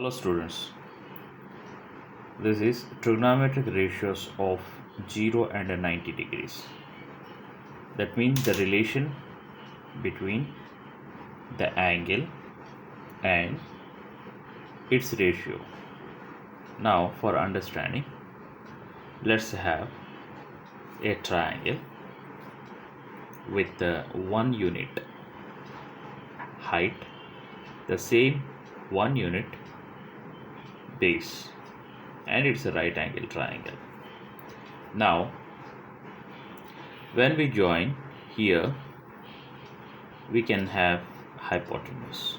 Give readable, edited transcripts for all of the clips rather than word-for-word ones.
Hello students, this is trigonometric ratios of 0 and 90 degrees. That means the relation between the angle and its ratio. Now for understanding, let's have a triangle with one unit height, the same one unit base, and it's a right angle triangle. Now when we join here, we can have hypotenuse,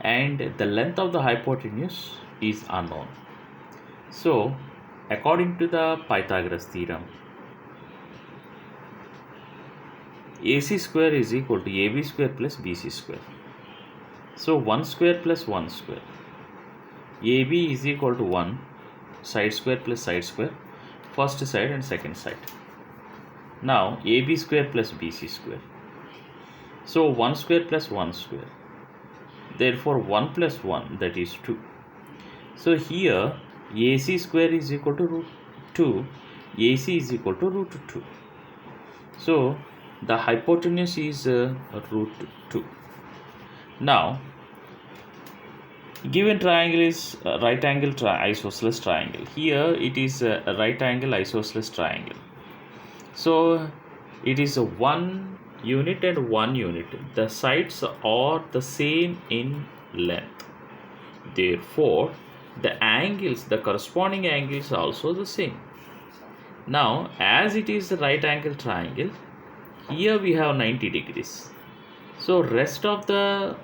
and the length of the hypotenuse is unknown. So according to the Pythagoras theorem, AC square is equal to AB square plus BC square. So 1 square plus 1 square. AB is equal to 1 side square plus side square, first side and second side. Now AB square plus BC square. So 1 square plus 1 square. Therefore 1 plus 1, that is 2. So here AC square is equal to root 2, AC is equal to root 2. So the hypotenuse is root 2. Now given triangle is right angle isosceles triangle. Here it is a right angle isosceles triangle. So it is a one unit and one unit. The sides are the same in length. Therefore the angles, the corresponding angles, are also the same. Now as it is a right angle triangle, here we have 90 degrees. So rest of the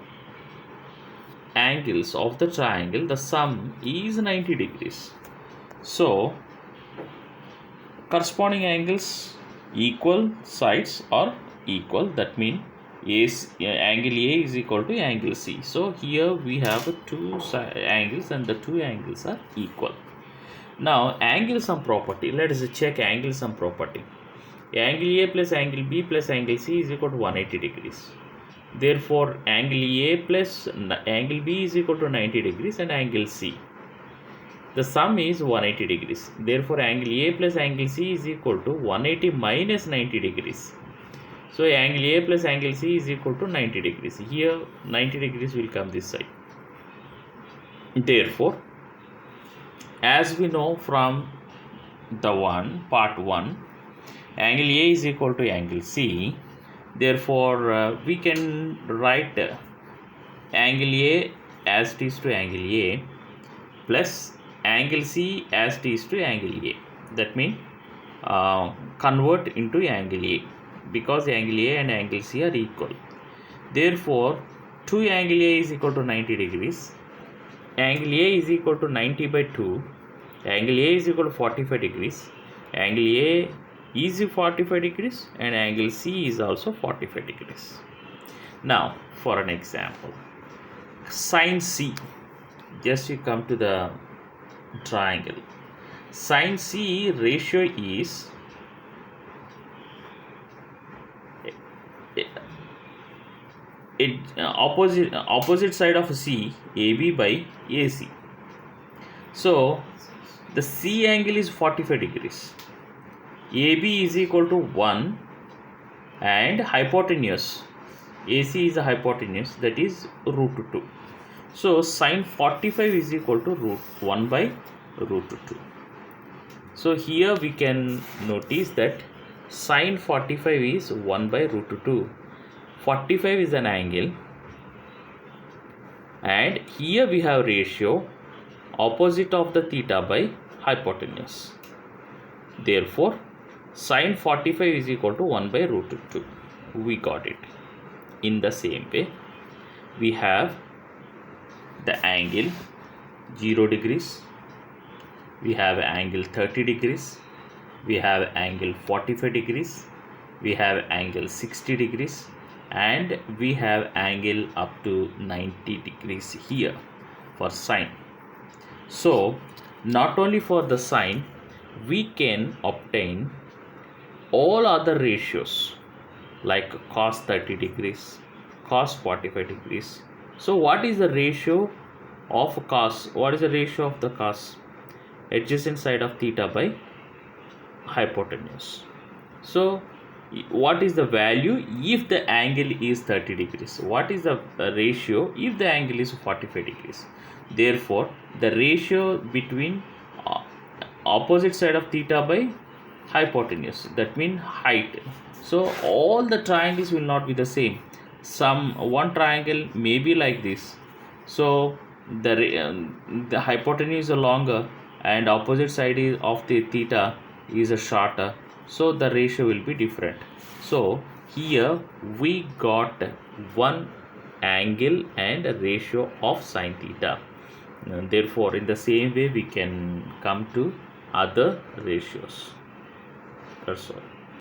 angles of the triangle, the sum is 90 degrees. So corresponding angles, equal sides are equal. That means angle A is equal to angle C. So here we have two angles and the two angles are equal. Now angle sum property, let us check angle sum property. Angle A plus angle B plus angle C is equal to 180 degrees. Therefore angle A plus angle B is equal to 90 degrees and angle C, the sum is 180 degrees. Therefore angle A plus angle C is equal to 180 minus 90 degrees. So angle A plus angle C is equal to 90 degrees. Here 90 degrees will come this side. Therefore as we know from the part 1, angle A is equal to angle C. Therefore we can write angle A as it is to angle A plus angle C as it is to angle A. That means convert into angle A, because angle A and angle C are equal. Therefore 2 angle A is equal to 90 degrees. Angle A is equal to 90 by 2. Angle A is equal to 45 degrees. Angle A is 45 degrees and angle C is also 45 degrees. Now for an example, sin C. Just you come to the triangle. Sin C ratio is opposite side of C, AB by AC. So the C angle is 45 degrees. AB is equal to 1 and hypotenuse, AC is a hypotenuse, that is root 2. So sin 45 is equal to root 1 by root 2. So here we can notice that sin 45 is 1 by root 2. 45 is an angle, and here we have ratio opposite of the theta by hypotenuse. Therefore sin 45 is equal to 1 by root 2. We got it. In the same way, we have the angle 0 degrees, we have angle 30 degrees, we have angle 45 degrees, we have angle 60 degrees, and we have angle up to 90 degrees here for sine. So not only for the sine, we can obtain all other ratios like cos 30 degrees, cos 45 degrees. So what is the ratio of cos. What is the ratio of the cos? Adjacent side of theta by hypotenuse. So what is the value if the angle is 30 degrees? What is the ratio if the angle is 45 degrees? Therefore the ratio between uh, opposite side of theta by hypotenuse, that means height. So all the triangles will not be the same. One triangle may be like this. So the hypotenuse is longer and opposite side is of the theta is a shorter, so the ratio will be different. So here we got one angle and a ratio of sine theta. Therefore in the same way we can come to other ratios. That's all.